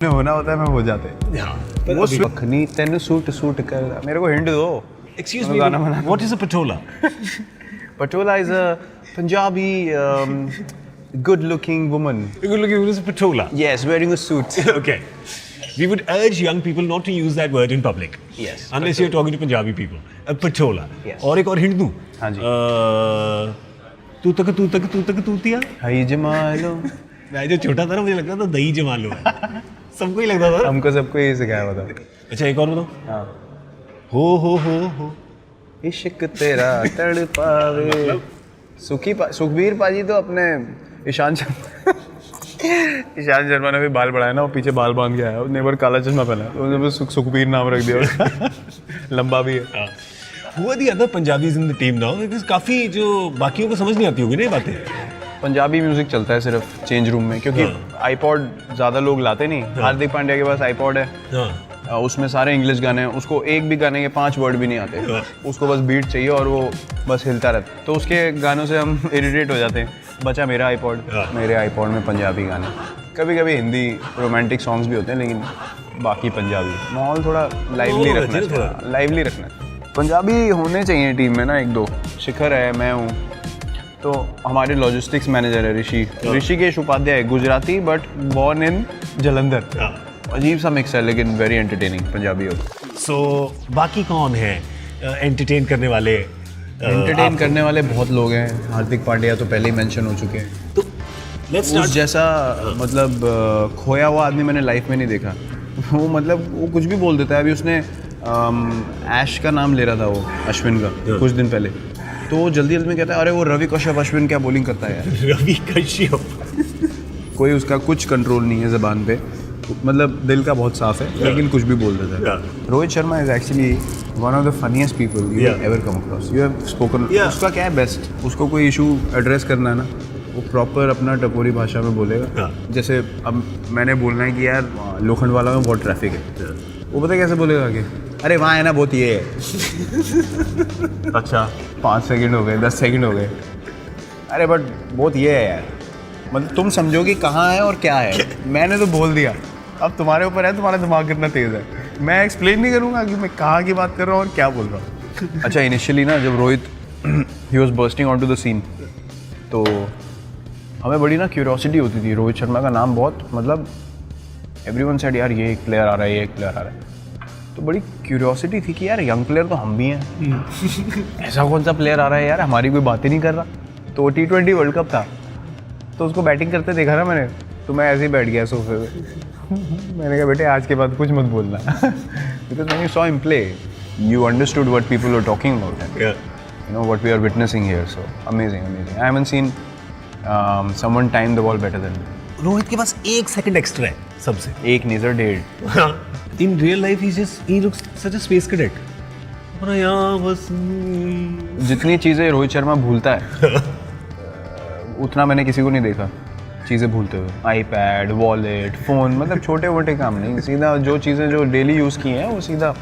होना होता है मैं हो जाते वो मखनी तेन सूट कर मेरे को हिंट दो। Excuse me, what is a patola? Patola is a Punjabi good looking woman. Good looking is a patola. Yes, wearing a suit. Okay. We would urge young people not to use that word in public. Yes. Unless you're talking to Punjabi people. A patola. Yes. और एक और hint दूं? हाँ जी। तू तक तूतिया? हाय जमालो। मैं जो छोटा था ना मुझे लगता था दही जमालो है। सबको ही लगता था। हमको सबको यही सिखाया हुआ था। अच्छा एक और बताओ। हाँ। हो। इश्क तेरा तड़पावे। सुखबीर पाजी तो अपने ईशान शर्मा ने भी बाल बढ़ाया ना, वो पीछे बाल बांध के आया, उसने एक बार काला चश्मा पहना तो उन्होंने सुखबीर नाम रख दिया उसका। लंबा भी है। हुआ the other Punjabis in the team now because काफी जो बाकियों को समझ नहीं आती होगी ना ये बातें। पंजाबी म्यूजिक चलता है सिर्फ चेंज रूम में, क्योंकि आईपॉड ज़्यादा लोग लाते नहीं। हार्दिक पांड्या के पास आईपॉड है, उसमें सारे इंग्लिश गाने हैं, उसको एक भी गाने के 5 वर्ड भी नहीं आते, उसको बस बीट चाहिए और वो बस हिलता रहता, तो उसके गानों से हम इरिटेट हो जाते हैं। बचा मेरा आईपॉड, मेरे आईपॉड में पंजाबी गाने, कभी कभी हिंदी रोमांटिक सॉन्ग्स भी होते हैं, लेकिन बाकी पंजाबी। माहौल थोड़ा लाइवली रखना है। पंजाबी होने चाहिए टीम में ना, 1-2। शिखर है, मैं हूँ, तो हमारे लॉजिस्टिक्स मैनेजर है Rishikesh Upadhyay, Gujarati but born in Jalandhar. अजीब सा मिक्स है लेकिन वेरी एंटरटेनिंग पंजाबी हो। सो बाकी कौन है एंटरटेन करने वाले? एंटरटेन करने वाले बहुत लोग हैं। हार्दिक पांड्या तो पहले ही मेंशन हो चुके हैं। तो लेट्स स्टार्ट। उस जैसा मतलब खोया हुआ आदमी मैंने लाइफ में नहीं देखा। वो मतलब वो कुछ भी बोल देता है। अभी उसने ऐश का नाम ले रहा था, वो अश्विन का, कुछ दिन पहले, तो वो जल्दी में कहता है अरे वो रवि कश्यप अश्विन क्या बॉलिंग करता है यार। रवि कश्यप। कोई उसका कुछ कंट्रोल नहीं है ज़बान पे, मतलब दिल का बहुत साफ है, लेकिन कुछ भी बोल देता है। Rohit Sharma is actually one of the funniest people you have ever come across. You have spoken. उसका क्या है बेस्ट, उसको कोई इशू एड्रेस करना है ना, वो प्रॉपर अपना टपोरी भाषा में बोलेगा। जैसे अब मैंने बोलना है कि यार लोखंडवाला में बहुत ट्रैफिक है, वो पता कैसे बोलेगा कि अरे वहाँ है ना बहुत ये है। अच्छा 5 सेकंड हो गए, 10 सेकंड हो गए, अरे बट बहुत ये है यार, मतलब तुम समझो कि कहाँ है और क्या है। मैंने तो बोल दिया, अब तुम्हारे ऊपर है तुम्हारा दिमाग कितना तेज़ है। मैं एक्सप्लेन नहीं करूँगा कि मैं कहाँ की बात कर रहा हूँ और क्या बोल रहा हूँ। अच्छा इनिशियली ना जब Rohit he was bursting on to the scene, तो हमें बड़ी ना क्यूरियोसिटी होती थी। रोहित शर्मा का नाम बहुत, मतलब एवरीवन सेड यार ये एक प्लेयर आ रहा है, ये एक प्लेयर आ रहा है, तो बड़ी क्यूरियोसिटी थी कि यार यंग प्लेयर तो हम भी हैं। ऐसा कौन सा प्लेयर आ रहा है यार, हमारी कोई बात ही नहीं कर रहा। तो T20 वर्ल्ड कप था, तो उसको बैटिंग करते देखा ना मैंने, तो मैं ऐसे ही बैठ गया सोफे पे। मैंने कहा बेटे आज के बाद कुछ मत बोलना। Because when you saw him play you understood what people were talking about, you know what we are witnessing here. So amazing. I haven't seen someone time the ball better than me. Rohit के पास 1 second extra है सबसे। 1 नहीं sir 1.5। In real life he looks such a space cadet. बस जितनी चीज़ें रोहित शर्मा भूलता है उतना मैंने किसी को नहीं देखा चीज़ें भूलते हुए। आईपैड, वॉलेट, फ़ोन, मतलब छोटे मोटे काम नहीं, सीधा जो चीज़ें जो डेली यूज़ की हैं वो सीधा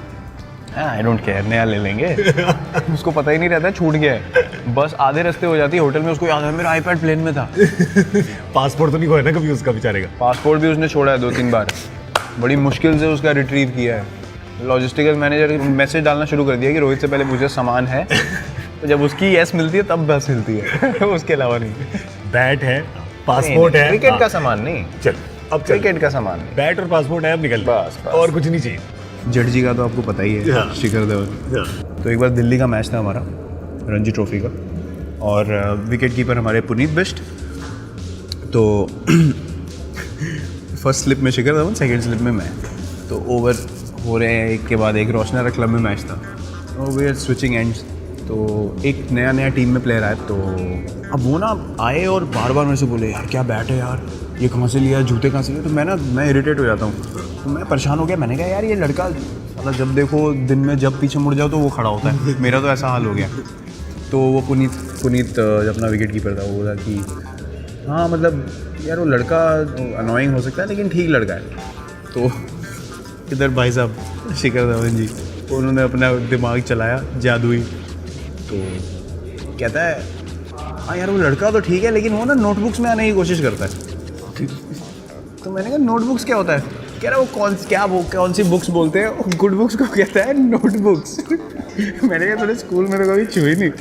आई डोंट केयर, नया ले लेंगे। उसको पता ही नहीं रहता छूट गया है, बस आधे रास्ते हो जाती है होटल में, उसको याद है मेरा आईपैड प्लेन में था। पासपोर्ट तो नहीं खोया ना कभी उसका बेचारे का? पासपोर्ट भी उसने छोड़ा है 2-3 बार, बड़ी मुश्किल से उसका रिट्रीव किया है। लॉजिस्टिकल मैनेजर मैसेज डालना शुरू कर दिया कि रोहित से पहले मुझे सामान है, तो जब उसकी यस मिलती है तब बस हिलती है। उसके अलावा नहीं। बैट है, पासपोर्ट है, क्रिकेट का सामान नहीं। चल अब क्रिकेट का सामान नहीं, बैट और पासपोर्ट है, अब निकल बस और कुछ नहीं चाहिए। जडेजा का तो आपको पता ही है, शिखर धवन। तो एक बार दिल्ली का मैच था हमारा रणजी ट्रॉफी का, और विकेट कीपर हमारे पुनीत बिष्ट। तो फर्स्ट स्लिप में शिखर धवन, सेकंड स्लिप में मैं। तो ओवर हो रहे हैं एक के बाद एक, रोशनारा क्लब में मैच था, तो वी आर स्विचिंग एंड्स। तो एक नया टीम में प्लेयर आया, तो अब वो ना आए और बार बार मेरे से बोले यार क्या बैट है यार, ये कहाँ से लिया, जूते कहाँ से लिए। तो मैं इरिटेट हो जाता हूँ, तो मैं परेशान हो गया। मैंने कहा यार ये लड़का मतलब जब देखो दिन में जब पीछे मुड़ जाओ तो वो खड़ा होता है। मेरा तो ऐसा हाल हो गया। तो वो पुनीत अपना विकेट कीपर था, वो बोला कि हाँ मतलब यार वो लड़का अनोइंग हो सकता है लेकिन ठीक लड़का है। तो इधर भाई साहब शिखर धवन जी, उन्होंने अपना दिमाग चलाया जादुई, तो कहता है हाँ यार वो लड़का तो ठीक है लेकिन वो ना नोटबुक्स में आने की कोशिश करता है। तो मैंने कहा नोटबुक्स क्या होता है? कह रहा वो कौन सी बुक्स बोलते हैं, गुड बुक्स को कहता है नोटबुक्स। मैंने कहा थोड़े स्कूल में तो कभी छुई नहीं।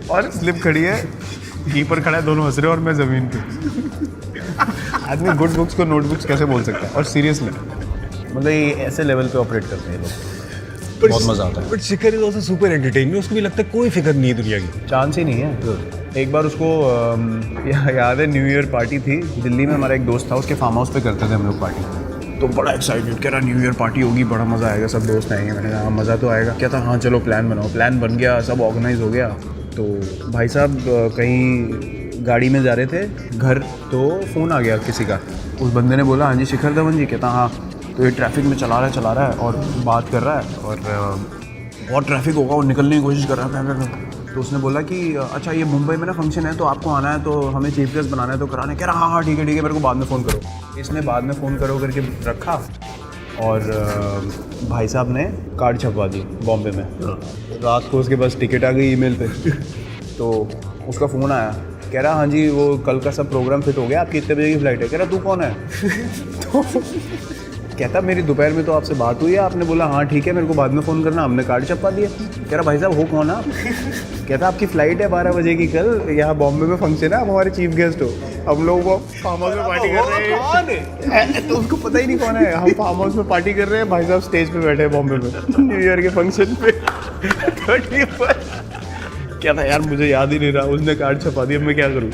और स्लिप खड़ी है, कीपर खड़ा है, दोनों हंस रहे हैं और मैं ज़मीन पे। आदमी गुड बुक्स को नोटबुक्स कैसे बोल सकता है? और सीरियसली मतलब ये ऐसे लेवल पे ऑपरेट करते हैं लोग, बहुत मज़ा आता है। But Shikhar is also super entertaining, उसको भी लगता है कोई फिक्र नहीं है दुनिया की, चांस ही नहीं है। एक बार उसको याद है, न्यू ईयर पार्टी थी दिल्ली में, हमारा एक दोस्त था, उसके फार्म हाउस पे करते थे हम लोग पार्टी। तो बड़ा एक्साइटेड, कह रहा न्यू ईयर पार्टी होगी, बड़ा मज़ा आएगा, सब दोस्त आएंगे। मैंने कहा मज़ा तो आएगा। क्या था, हाँ चलो प्लान बनाओ। प्लान बन गया, सब ऑर्गेनाइज हो गया। तो भाई साहब कहीं गाड़ी में जा रहे थे घर, तो फ़ोन आ गया किसी का। उस बंदे ने बोला हाँ जी शिखर धवन जी। कहता हाँ। तो ये ट्रैफिक में चला रहा है और बात कर रहा है, और बहुत ट्रैफिक होगा, और निकलने की कोशिश कर रहा है। तो उसने बोला कि अच्छा ये मुंबई में ना फंक्शन है, तो आपको आना है, तो हमें चीफ गेस्ट बनाना है, तो कराने। कह रहा हाँ ठीक है मेरे को बाद में फ़ोन करो। इसने बाद में फ़ोन करो करके रखा, और भाई साहब ने कार्ड छपवा दी बॉम्बे में। रात को उसके पास टिकट आ गई ईमेल पे। तो उसका फ़ोन आया, कह रहा हाँ जी वो कल का सब प्रोग्राम फिट हो गया, आपकी इतने बजे की फ़्लाइट है। कह रहा तू कौन है? तो कहता मेरी दोपहर में तो आपसे बात हुई है, आपने बोला हाँ ठीक है मेरे को बाद में फ़ोन करना, हमने कार्ड छपवा दिया। कह रहा भाई साहब हो कौन आप? कहता आपकी फ़्लाइट है 12 बजे की कल, यहाँ बॉम्बे में फंक्शन है, आप हमारे चीफ गेस्ट हो, हम लोग वो फार्म हाउस में पार्टी कर रहे हैं। तो उसको पता ही नहीं कौन है। हम फार्म हाउस में पार्टी कर रहे हैं, भाई साहब स्टेज पे बैठे हैं बॉम्बे में न्यू ईयर के फंक्शन पे 31। क्या था यार, मुझे याद ही नहीं रहा। उसने कार्ड छपा दिया, मैं क्या करूँ?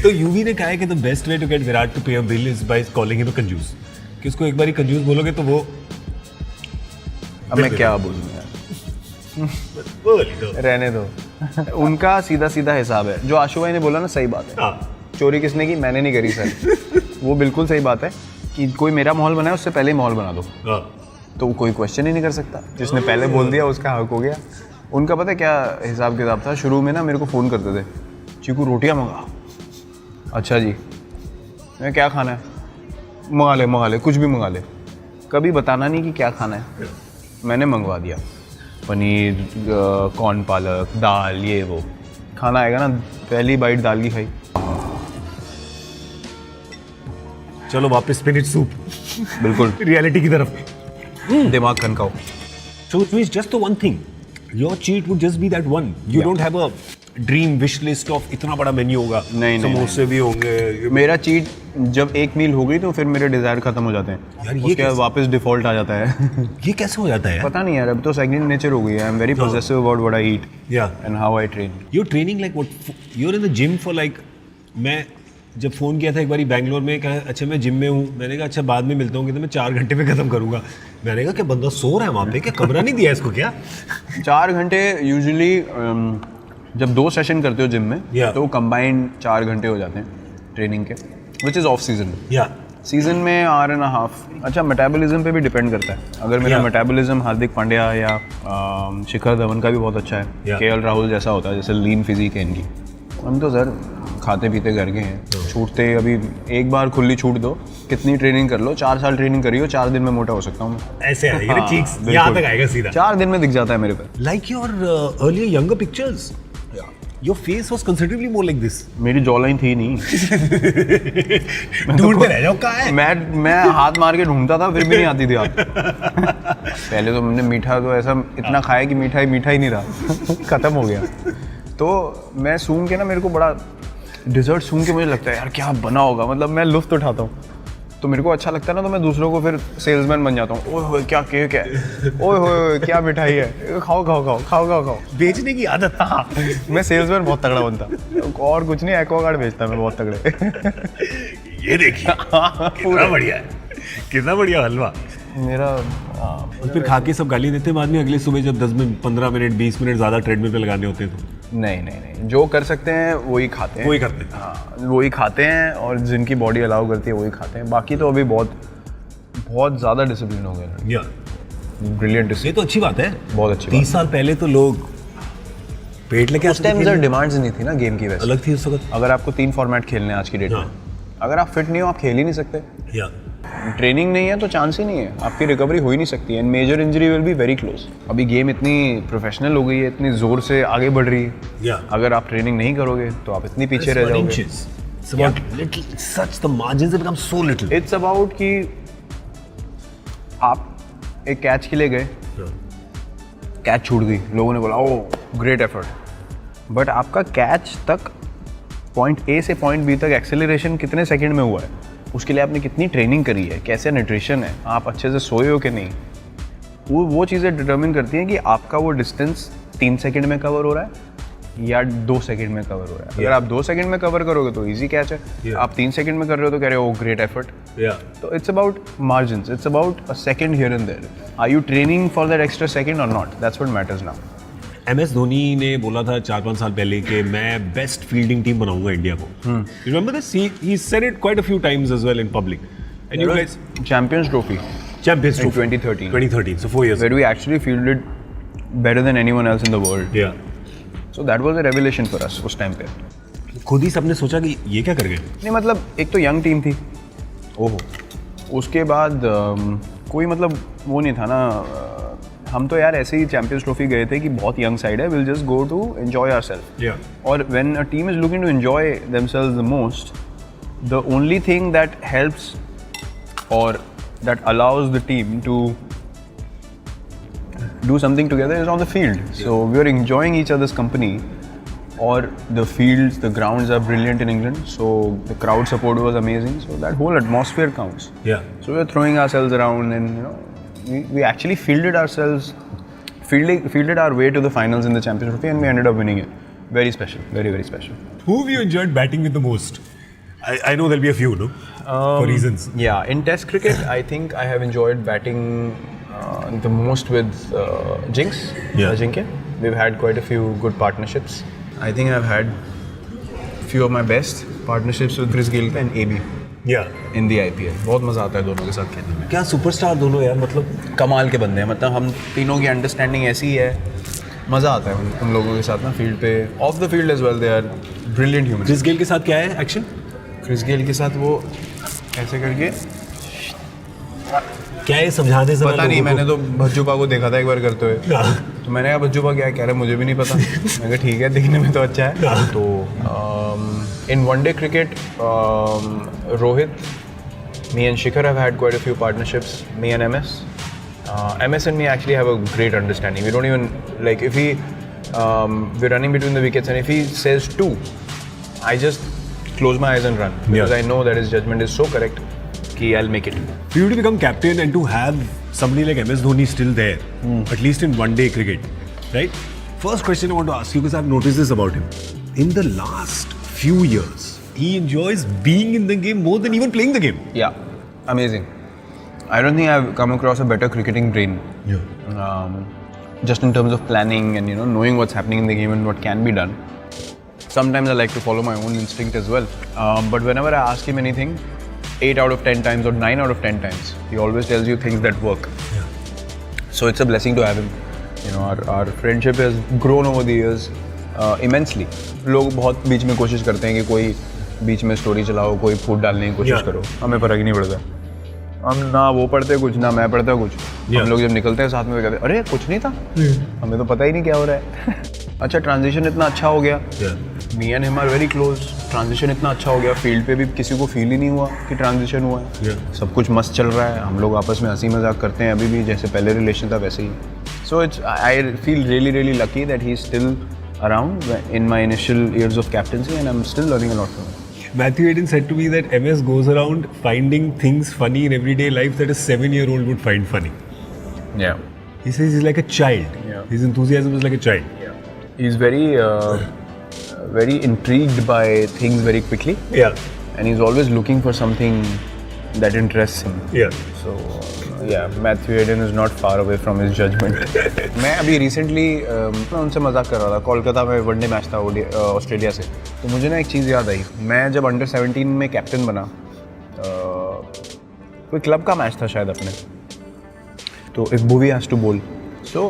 तो यूवी ने कहा है कि the best way to get Virat to pay a bill is by calling him a कंजूस, कि उसको एक बार ही कंजूस बोलोगे तो वो अब मैं क्या बोलूँ यार, रहने दो। उनका सीधा सीधा हिसाब है। जो आशु भाई ने बोला ना, सही बात है। चोरी किसने की? मैंने नहीं करी सर। वो बिल्कुल सही बात है कि कोई मेरा माहौल बनाए उससे पहले ही माहौल बना दो, तो कोई क्वेश्चन ही नहीं कर सकता। जिसने पहले बोल दिया उसका हक हो गया। उनका पता है क्या हिसाब किताब था? शुरू में ना मेरे को फ़ोन करते थे, चीकू रोटियाँ मंगा। अच्छा जी, मैं क्या खाना है? मंगा ले कुछ भी मंगा ले। कभी बताना नहीं कि क्या खाना है। मैंने मंगवा दिया, पनीर, कॉर्न पालक, दाल, ये वो खाना आएगा ना, पहली बाइट दाल की खाई। चलो वापस स्पिनच सूप, बिल्कुल रियलिटी की तरफ। दिमाग खनकाओ। So it means just the one thing. Your cheat would just be that one. You don't have a dream wish list of इतना बड़ा मेन्यू होगा, नहीं, समोसे भी होंगे। मेरा चीट जब एक मील हो गई तो फिर मेरे डिज़ायर खत्म हो जाते हैं यार, ये उसके बाद वापस डिफ़ॉल्ट आ जाता है। ये कैसे हो जाता है यार? पता नहीं यार, अब तो सेकंड नेचर हो गई है। I am very possessive about what I eat and how I train. You're training like what? You're in the gym for like, मैं जब फ़ोन किया था एक बारी बैंगलोर में, कहा अच्छा मैं जिम में हूँ, मैंने कहा अच्छा बाद में मिलता हूँ, कहते मैं 4 घंटे में ख़त्म करूँगा। मैंने कहा क्या बंदा सो रहा है वहाँ पे, क्या कमरा नहीं दिया इसको क्या? 4 घंटे यूजुअली जब 2 सेशन करते हो जिम में तो कंबाइंड 4 घंटे हो जाते हैं ट्रेनिंग के, which is off season. Season में 1.5 अच्छा मेटाबॉलिज्म पे भी डिपेंड करता है। अगर मेरा मेटाबॉलिज्म हार्दिक पांड्या या शिखर धवन का भी बहुत अच्छा है, केएल राहुल जैसा होता है, जैसे लीन फिजिक है इनकी। हम तो सर खाते पीते घर के हैं, छूटते अभी एक बार खुली छूट दो, कितनी ट्रेनिंग कर लो, 4 साल ट्रेनिंग करी हो, 4 दिन में मोटा हो सकता हूँ मैं। ऐसे आएगा ना चीक्स, यहाँ तक आएगा सीधा। 4 दिन में दिख जाता है मेरे पे। Like your earlier younger pictures, your face was considerably more like this. मेरी जॉलाइन थी नहीं। ढूंढते रह जाओ कहाँ है। मैं हाथ मार के ढूंढता था, फिर भी नहीं आती थी आप। पहले तो मैंने मीठा तो ऐसा इतना खाया कि मीठा ही नहीं रहा, खत्म हो गया। तो मैं सूंघ के ना, मेरे को बड़ा डिज़र्ट सूंघ के मुझे लगता है यार क्या बना होगा, मतलब मैं लुत्फ़ उठाता हूँ, तो मेरे को अच्छा लगता है ना, तो मैं दूसरों को फिर सेल्समैन बन जाता हूँ। ओए होए क्या केक है, ओए होए क्या मिठाई है, खाओ। बेचने की आदत। हाँ, मैं सेल्समैन बहुत तगड़ा बनता, और कुछ नहीं, एक्वागार्ड बेचता मैं बहुत तगड़े। ये देखिए कितना बढ़िया है, कितना बढ़िया हलवा मेरा। और फिर खा के सब गाली देते हैं बाद में, अगले सुबह जब 10 मिनट 15 मिनट 20 मिनट ज़्यादा ट्रेडमिल पे लगाने होते हैं तो नहीं, जो कर सकते हैं वही खाते हैं, वही करते हैं। हाँ, वही खाते हैं, और जिनकी बॉडी अलाउ करती है वही खाते हैं। बाकी तो अभी बहुत ज़्यादा डिसिप्लिन हो गया। Brilliant discipline. ये तो अच्छी बात है, बहुत अच्छी। 30 साल पहले तो लोग पेट लेके उस टाइम सर डिमांड्स नहीं थी ना गेम की, वैसे अलग थी उस वक्त। अगर आपको 3 फॉर्मेट खेलने हैं आज की डेट में, अगर आप फिट नहीं हो आप खेल ही नहीं सकते, या ट्रेनिंग नहीं है तो चांस ही नहीं है, आपकी रिकवरी हो ही नहीं सकती, and major injury will be very close. अभी गेम इतनी प्रोफेशनल हो गई है, इतनी ज़ोर से आगे बढ़ रही है, या अगर आप ट्रेनिंग नहीं करोगे तो आप इतनी पीछे रह जाओगे। It's about little, such the margins have become so little. It's about कि आप एक कैच के लिए गए, कैच छूट गई, लोगों ने बोला ओ ग्रेट एफर्ट, बट आपका कैच तक पॉइंट ए से पॉइंट बी तक एक्सेलरेशन कितने सेकंड में हुआ है, उसके लिए आपने कितनी ट्रेनिंग करी है, कैसे न्यूट्रिशन है, आप अच्छे से सोए हो कि नहीं, वो चीज़ें डिटर्मिन करती हैं कि आपका वो डिस्टेंस 3 सेकंड में कवर हो रहा है या 2 सेकंड में कवर हो रहा है। अगर आप 2 सेकंड में कवर करोगे तो इजी कैच है, आप 3 सेकंड में कर रहे हो तो कह रहे हो ग्रेट एफर्ट। तो it's about margins, it's about a second here and there. Are you training for that extra second or not, that's what matters now. MS Dhoni ने बोला था 4-5 साल पहले कि मैं बेस्ट फील्डिंग टीम बनाऊंगा इंडिया को। You remember this? He said it quite a few times as well in public. And you guys, Champions Trophy Champions in Trophy 2013, 2013, so 4 years. where we actually fielded better than anyone else in the world. Yeah. So that was a revelation for us उस time पे। खुद ही सबने सोचा कि ये क्या कर गए। नहीं मतलब एक तो यंग टीम थी, ओहो, उसके बाद कोई मतलब वो नहीं था ना, हम तो यार ऐसे ही चैंपियंस ट्रॉफी गए थे कि बहुत यंग साइड है, will just go to enjoy ourselves. Yeah. और when a team is looking to enjoy themselves the most, the only thing that helps और that allows the team to do something together is on the field. So we are enjoying each other's company, or the fields, the grounds are brilliant in England, so the crowd support was amazing, so that whole atmosphere counts. Yeah. So we were throwing ourselves around, and you know, we actually fielded our way to the finals in the Champions Trophy, and we ended up winning it. Very special, very very special. Who have you enjoyed batting with the most? I know there'll be a few, no? For reasons. Yeah, in Test cricket, I think I have enjoyed batting the most with Jinx, Ajinkya. We've had quite a few good partnerships. I think I've had few of my best partnerships with Chris Gayle and AB Yeah. in the IPL. बहुत मज़ा आता है दोनों के साथ खेलने में। क्या सुपरस्टार दोनों यार, मतलब कमाल के बंदे हैं, मतलब हम तीनों की अंडरस्टैंडिंग ऐसी है, मज़ा आता है उन लोगों के साथ ना फील्ड पे, off the field as well, they are brilliant human. Chris Gayle के साथ क्या है एक्शन? क्रिस गेल के साथ वो ऐसे करके, क्या है समझाने से पता नहीं, मैंने तो भज्जूपा को देखा था एक बार करते हुए, तो मैंने कहा भज्जूपा क्या कह रहा है, मुझे भी नहीं पता। मैं कहा ठीक है, दिखने में तो अच्छा है। तो इन one day cricket, Rohit, me and Shikhar have had quite a few partnerships, me and MS. MS and me actually have a great understanding. We don't even, like if we're running between the wickets and if he says 2, I just close my eyes and run, because I know that his judgment is so correct कि I'll make it. For you to become captain and to have somebody like MS Dhoni still there, at least in one-day cricket, right? First question I want to ask you, because I've noticed this about him. In the last few years, he enjoys being in the game more than even playing the game. Yeah, amazing. I don't think I've come across a better cricketing brain. Yeah. Just in terms of planning and knowing what's happening in the game and what can be done. Sometimes I like to follow my own instinct as well. But whenever I ask him anything, 8 out of 10 times or 9 out of 10 times, he always tells you things that work. Yeah. So it's a blessing to have him. Our friendship has grown over the years immensely. लोग बहुत बीच में कोशिश करते हैं कि कोई बीच में story चलाओ, कोई फूट डालने की कोशिश करो, हमें फर्क ही नहीं पड़ता। हम ना वो पढ़ते कुछ, ना मैं पढ़ता कुछ। हम लोग जब निकलते हैं साथ में कहते हैं अरे कुछ नहीं था, हमें तो पता ही नहीं क्या हो रहा है। अच्छा, ट्रांजिशन इतना अच्छा हो गया, me and him are very close. Transition इतना अच्छा हो गया, फील्ड पे भी किसी को फील ही नहीं हुआ कि ट्रांजिशन हुआ है। सब कुछ मस्त चल रहा है, हम लोग आपस में हंसी मजाक करते हैं अभी भी, जैसे पहले रिलेशन था वैसे ही। So it's, I feel really really lucky that he is still around in my initial years of captaincy, and I'm still learning a lot from him. Matthew Hayden said to me that MS goes around finding things funny in everyday life that a 7-year-old would find funny. Yeah. He says he's like a child. Yeah. His enthusiasm is like a child. Yeah. He's very intrigued by things very quickly. Yeah. And he's always looking for something that interests him. Yeah. So yeah, Matthew Hayden is not far away from his judgment. मैं अभी recently मैं उनसे मजाक कर रहा था, कोलकाता में one day match था ऑस्ट्रेलिया से, तो मुझे ना एक चीज़ याद आई। मैं जब अंडर 17 में कैप्टन बना, कोई क्लब का मैच था शायद अपने, तो एक Bhuvi has to bowl. So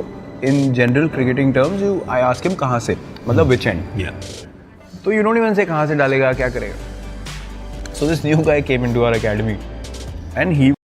in general cricketing terms, I ask him कहाँ से, मतलब which end. Yeah. तो you don't even say कहाँ से डालेगा, क्या करेगा। So this new guy came into our academy and he